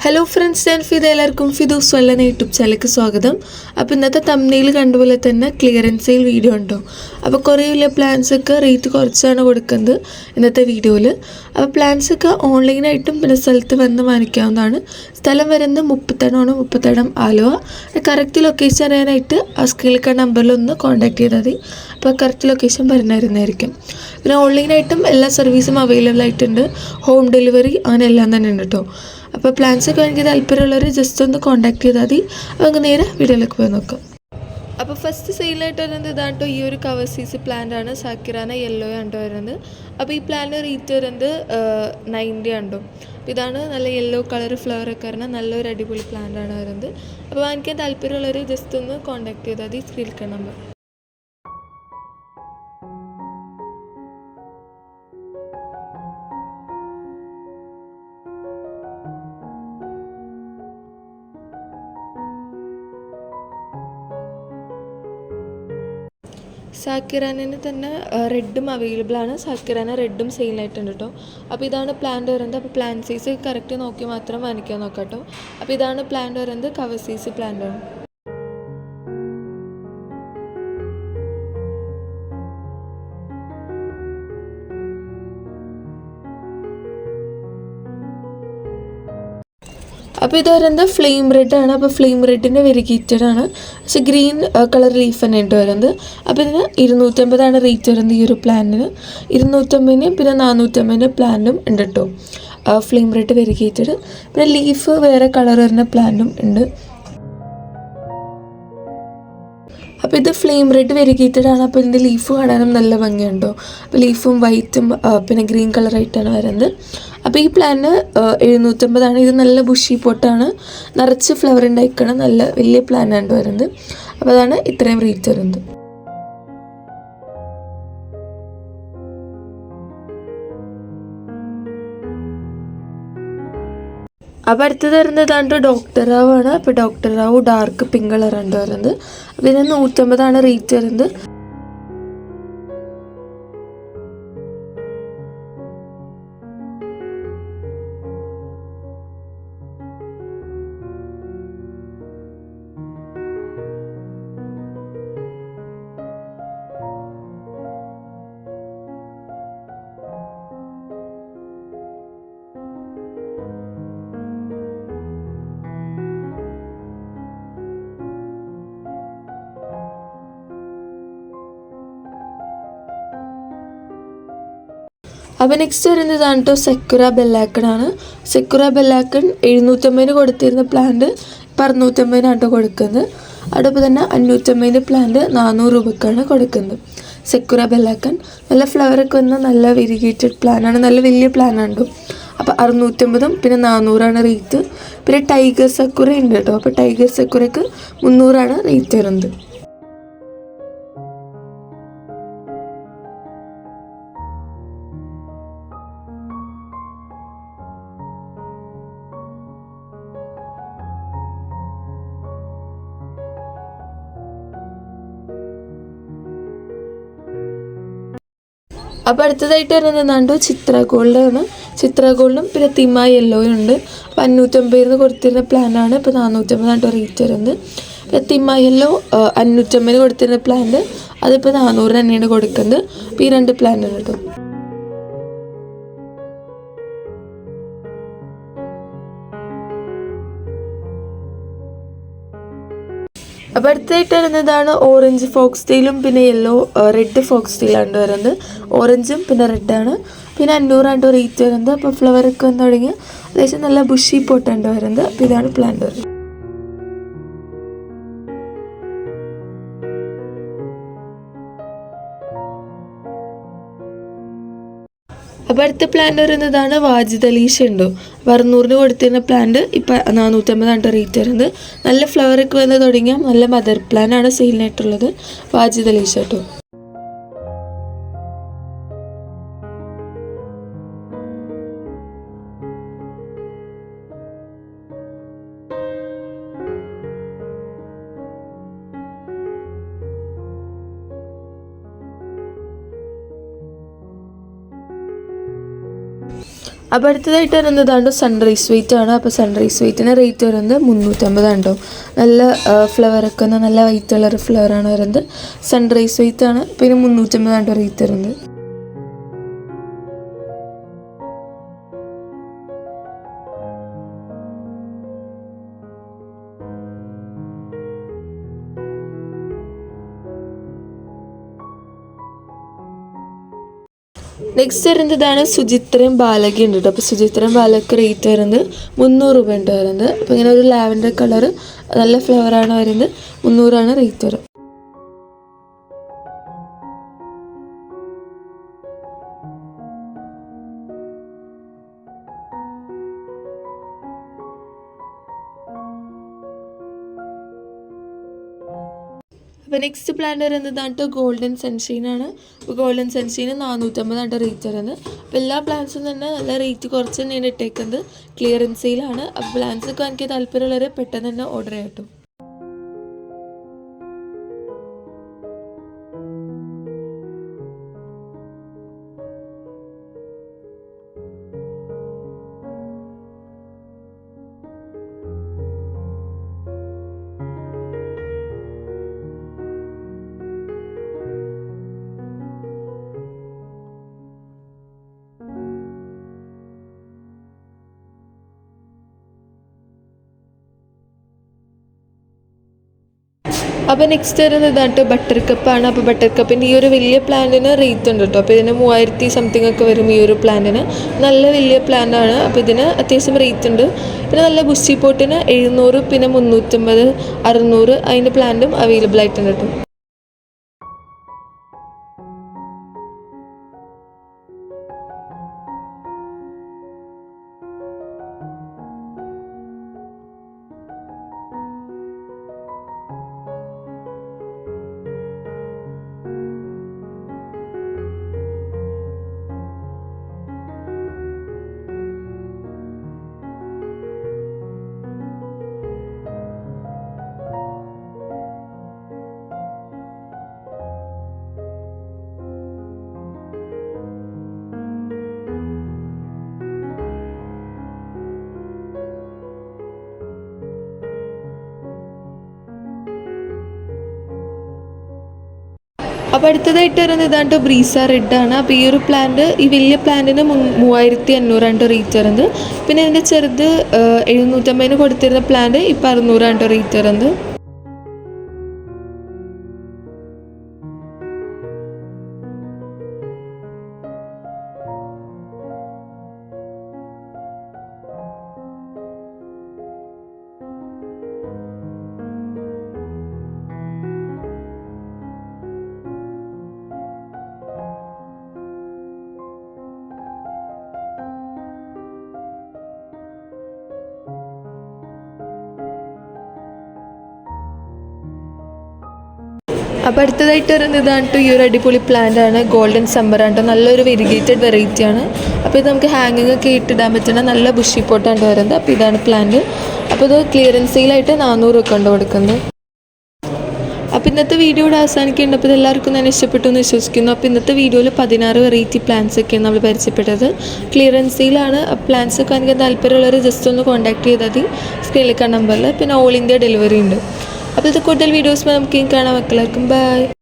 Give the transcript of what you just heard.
Hello friends, ഞാൻ ഫിദ. എല്ലാവർക്കും ഫിദൂസ് വല്ല യൂട്യൂബ് ചാനലിലേക്ക് സ്വാഗതം. അപ്പോൾ ഇന്നത്തെ തംബ്നെയിൽ കണ്ടുപോലെ തന്നെ ക്ലിയറൻസ് സെയിൽ വീഡിയോ ഉണ്ടോ. അപ്പോൾ കുറേ വലിയ പ്ലാൻസൊക്കെ റേറ്റ് കുറച്ചാണ് കൊടുക്കുന്നത് ഇന്നത്തെ വീഡിയോയിൽ. അപ്പോൾ പ്ലാൻസൊക്കെ ഓൺലൈനായിട്ടും പിന്നെ സ്ഥലത്ത് വന്ന് വാങ്ങിക്കാവുന്നതാണ്. സ്ഥലം വരുന്നത് മുപ്പത്തടം ആലുവ. കറക്റ്റ് ലൊക്കേഷൻ അറിയാനായിട്ട് ആ സ്ക്രീനിൽ നമ്പറിലൊന്ന് കോൺടാക്ട് ചെയ്താൽ മതി. അപ്പോൾ കറക്റ്റ് ലൊക്കേഷൻ പറഞ്ഞിരുന്നതായിരിക്കും. പിന്നെ ഓൺലൈനായിട്ടും എല്ലാ സർവീസും അവൈലബിൾ ആയിട്ടുണ്ട്. ഹോം ഡെലിവറി അങ്ങനെ എല്ലാം തന്നെ ഉണ്ട് കേട്ടോ. അപ്പോൾ പ്ലാൻസൊക്കെ എനിക്ക് താല്പര്യമുള്ളവർ ജസ്റ്റ് ഒന്ന് കോൺടാക്ട് ചെയ്താൽ മതി. അപ്പോൾ നമുക്ക് നേരെ വീഡിയോയിലേക്ക് പോയി നോക്കാം. അപ്പോൾ ഫസ്റ്റ് സെയിലായിട്ട് വരുന്നത് ഇതാട്ടോ, ഈ ഒരു കവർ സീസ് പ്ലാന്റ് ആണ്. സാക്കിറാന യെല്ലോ ആണ് വരുന്നത്. അപ്പോൾ ഈ പ്ലാന്റ് റേറ്റ് വരുന്നത് 90 ആണ്. അപ്പോൾ ഇതാണ് നല്ല യെല്ലോ കളർ ഫ്ലവറൊക്കെ വരുന്ന നല്ലൊരു അടിപൊളി പ്ലാന്റ് ആണ് വരുന്നത്. അപ്പോൾ വാങ്ങിക്കാൻ താല്പര്യമുള്ളവർ ജസ്റ്റ് ഒന്ന് കോൺടാക്ട് ചെയ്താൽ മതി, സ്ക്രീനിൽ നമ്പർ. സാക്കിറാനിന് തന്നെ റെഡും അവൈലബിൾ ആണ്. സാക്കിറാന റെഡും സെയിലായിട്ടുണ്ട് കേട്ടോ. അപ്പോൾ ഇതാണ് പ്ലാന്റ് വരുന്നത്. അപ്പോൾ പ്ലാന്റ് സൈസ് കറക്റ്റ് നോക്കി മാത്രം വാങ്ങിക്കാൻ നോക്കാം കേട്ടോ. അപ്പോൾ ഇതാണ് പ്ലാന്റ് വരുന്നത്, കവർ സൈസ് പ്ലാന്റ് ആണ്. അപ്പോൾ ഇത് വരുന്നത് ഫ്ലെയിം റെഡ് ആണ്. അപ്പോൾ ഫ്ലെയിം റെഡിൻ്റെ വെരിഗേറ്റഡ് ആണ്. പക്ഷേ ഗ്രീൻ കളർ ലീഫ് തന്നെ ഉണ്ട് വരുന്നത്. അപ്പോൾ ഇതിന് 250 റേറ്റ് വരുന്നത്. ഈ ഒരു പ്ലാന്റിന് 250 പിന്നെ 450 പ്ലാന്റും ഉണ്ട് കേട്ടോ. ഫ്ലെയിം റെഡ് വെരിഗേറ്റഡ് പിന്നെ ലീഫ് വേറെ കളർ വരുന്ന പ്ലാന്റും ഉണ്ട്. അപ്പോൾ ഇത് ഫ്ലെയിം റെഡ് വെരിഗേറ്റഡ് ആണ്. അപ്പോൾ ഇതിൻ്റെ ലീഫ് കാണാനും നല്ല ഭംഗിയുണ്ടോ. അപ്പോൾ ലീഫും വൈറ്റും പിന്നെ ഗ്രീൻ കളറായിട്ടാണ് വരുന്നത്. അപ്പോൾ ഈ പ്ലാന്റ് 750 ഇത് നല്ല ബുഷി പോട്ടാണ്, നിറച്ച് ഫ്ലവർ ഉണ്ടായിക്കണം, നല്ല വലിയ പ്ലാന്റാണ് വരുന്നത്. അപ്പോൾ അതാണ് ഇത്രയും റേറ്റ് വരുന്നത്. അപ്പോൾ അടുത്തത് വരുന്നതാണ് ഡോക്ടർ റാവു ആണ്. അപ്പോൾ ഡോക്ടർ റാവു ഡാർക്ക് പിങ്ക് കളറാണ് വരുന്നത്. അതിന് 150 റേറ്റ് വരുന്നത്. അപ്പോൾ നെക്സ്റ്റ് വരുന്നതാണ് കേട്ടോ സെക്കുറ ബെല്ലാക്കൺ ആണ്. സെക്കുറ ബെല്ലാക്കൺ 750 കൊടുത്തിരുന്ന പ്ലാന്റ് 650 കേട്ടോ കൊടുക്കുന്നത്. അതോടൊപ്പം തന്നെ 550 പ്ലാന്റ് 400 രൂപക്കാണ് കൊടുക്കുന്നത്. സെക്കുറ ബെല്ലാക്കൺ നല്ല ഫ്ലവറൊക്കെ വന്ന നല്ല വെരിഗേറ്റഡ് പ്ലാനാണ്, നല്ല വലിയ പ്ലാനാണ്. അപ്പോൾ 650 പിന്നെ 400 റേറ്റ്. പിന്നെ ടൈഗർ സക്കുറ ഉണ്ട് കേട്ടോ. അപ്പോൾ ടൈഗർ സക്കുറയ്ക്ക് 300 റേറ്റ് വരുന്നത്. അപ്പോൾ അടുത്തതായിട്ട് വരുന്നതാണ്ടോ ചിത്ര ഗോൾഡ് ആണ്. ചിത്ര ഗോൾഡും പിന്നെ തിമ യെല്ലോയും ഉണ്ട്. അപ്പോൾ 550 കൊടുത്തിരുന്ന പ്ലാനാണ് ഇപ്പോൾ 450 റേറ്റ് വരുന്നത്. പിന്നെ തിമ യെല്ലോ 550 കൊടുത്തിരുന്ന പ്ലാന്റ് അതിപ്പോൾ 400 തന്നെയാണ് കൊടുക്കുന്നത്. അപ്പോൾ ഈ 2 പ്ലാന്റാണ് കേട്ടോ. അപ്പോൾ അടുത്തായിട്ട് വരുന്നതാണ് ഓറഞ്ച് ഫോക്സ് ടെയിലും പിന്നെ യെല്ലോ റെഡ് ഫോക്സ് ടെയിലാണ് വരുന്നത്. ഓറഞ്ചും പിന്നെ റെഡാണ്. പിന്നെ 500 റേറ്റ് വരുന്നത്. അപ്പോൾ ഫ്ലവറൊക്കെ വന്ന് തുടങ്ങി അത്യാവശ്യം നല്ല ബുഷി പോട്ടാണ് വരുന്നത്. അപ്പോൾ ഇതാണ് പ്ലാന്റ് വരുന്നത്. അപ്പോൾ അടുത്ത പ്ലാന്റ് വരുന്നതാണ് വാജിദ് അലീഷ ഉണ്ടോ. 600 കൊടുത്തിരുന്ന പ്ലാന്റ് ഇപ്പോൾ 450 റേറ്റ് വരുന്നത്. നല്ല ഫ്ലവറൊക്കെ വന്ന് തുടങ്ങിയ നല്ല മദർ പ്ലാന്റാണ് സെയിലിനായിട്ടുള്ളത്. വാജിദ് അലീഷ കേട്ടോ. അപ്പോൾ അടുത്തതായിട്ട് വരുന്നതാണ് സൺറൈസ് വെയിറ്റ് ആണ്. അപ്പോൾ സൺറൈസ് വെയിറ്റിന് റേറ്റ് വരുന്നത് 350 ആണ്. നല്ല ഫ്ലവറൊക്കെ നല്ല വൈറ്റ് കളർ ഫ്ലവറാണ് വരുന്നത്. സൺറൈസ് വെയിറ്റ് ആണ്. പിന്നെ 350 റേറ്റ് വരുന്നത്. നെക്സ്റ്റ് വരുന്നതാണ് സുചിത്രയും ബാലകയും ഉണ്ട് കേട്ടോ. അപ്പോൾ സുചിത്രയും ബാലക റേറ്റ് വരുന്നത് 300 രൂപ ഉണ്ട് വരുന്നത്. അപ്പോൾ ഇങ്ങനെ ഒരു ലാവൻഡർ കളർ നല്ല ഫ്ലവറാണ് വരുന്നത്. 300 റേറ്റ് വരും. അപ്പോൾ നെക്സ്റ്റ് പ്ലാന്റ് വരുന്നതാണ് ഗോൾഡൻ സൺഷൈൻ ആണ്. അപ്പോൾ ഗോൾഡൻ സൺഷൈന് 450 റേറ്റ് വരുന്നത്. അപ്പോൾ എല്ലാ പ്ലാന്റ്സും തന്നെ നല്ല റേറ്റ് കുറച്ച് തന്നെയാണ് ഇട്ടേക്കുന്നത്. ക്ലിയറൻസ് സെയിലാണ്. അപ്പോൾ പ്ലാന്റ്സൊക്കെ എനിക്ക് താല്പര്യമുള്ളവർ പെട്ടെന്ന് തന്നെ ഓർഡർ ചെയ്യട്ടോ. അപ്പോൾ നെക്സ്റ്റ് വരുന്നത് ബട്ടർ കപ്പാണ്. അപ്പോൾ ബട്ടർ കപ്പിൻ്റെ ഈ ഒരു വലിയ പ്ലാന്റിന് റേറ്റ് ഉണ്ട് കേട്ടോ. അപ്പോൾ ഇതിന് 3000 സംതിങ് ഒക്കെ വരും ഈ ഒരു പ്ലാന്റിന്. നല്ല വലിയ പ്ലാന്റാണ്. അപ്പോൾ ഇതിന് അത്യാവശ്യം റേറ്റ് ഉണ്ട്. പിന്നെ നല്ല ബുഷി പോട്ടിന് 700, പിന്നെ 350, 600 അതിൻ്റെ പ്ലാന്റും അവൈലബിൾ ആയിട്ടുണ്ട് കേട്ടോ. അപ്പോൾ അടുത്തതായിട്ട് വരുന്നത് ബ്രീസ റെഡ് ആണ്. അപ്പോൾ ഈ ഒരു പ്ലാന്റ് ഈ വലിയ പ്ലാന്റിന് 3500 റേറ്റ് വരുന്നത്. പിന്നെ ഇതിൻ്റെ ചെറുത് 750 കൊടുത്തിരുന്ന പ്ലാന്റ് ഇപ്പോൾ 600 റേറ്റ് വരുന്നത്. അപ്പോൾ അടുത്തതായിട്ട് വരുന്നത് ഈ ഒരു അടിപൊളി പ്ലാന്റ് ആണ്. ഗോൾഡൻ സമ്മർ ആണ്. നല്ലൊരു വെരിഗേറ്റഡ് വെറൈറ്റി ആണ്. അപ്പോൾ ഇത് നമുക്ക് ഹാങ്ങിങ് ഒക്കെ ഇട്ടിടാൻ പറ്റുന്ന നല്ല ബുഷി പോട്ടാണ് വരുന്നത്. അപ്പോൾ ഇതാണ് പ്ലാന്റ്. അപ്പോൾ ഇത് ക്ലിയറൻസ് സെയിലായിട്ട് 400 ഒക്കെ ഉണ്ട് കൊടുക്കുന്നത്. അപ്പോൾ ഇന്നത്തെ വീഡിയോ ഇവിടെ അവസാനിക്കുന്നുണ്ട്. അപ്പോൾ ഇതെല്ലാവർക്കും ഞാൻ ഇഷ്ടപ്പെട്ടു എന്ന് വിശ്വസിക്കുന്നു. അപ്പോൾ ഇന്നത്തെ വീഡിയോയിൽ 16 വെറൈറ്റി പ്ലാന്റ്സ് ഒക്കെയാണ് നമ്മൾ പരിചയപ്പെട്ടത്. ക്ലിയറൻസ് സെയിലാണ്. പ്ലാന്റ്സ് ഒക്കെ എനിക്ക് താല്പര്യമുള്ളവർ ജസ്റ്റ് ഒന്ന് കോൺടാക്ട് ചെയ്താൽ മതി സ്ക്രീനിൽ കാണുന്ന നമ്പറിൽ. പിന്നെ ഓൾ ഇന്ത്യ ഡെലിവറി ഉണ്ട്. അപ്പോൾ ഇത് കൂടുതൽ വീഡിയോസ് നമുക്ക് കാണാം. എല്ലാവർക്കും ബൈ.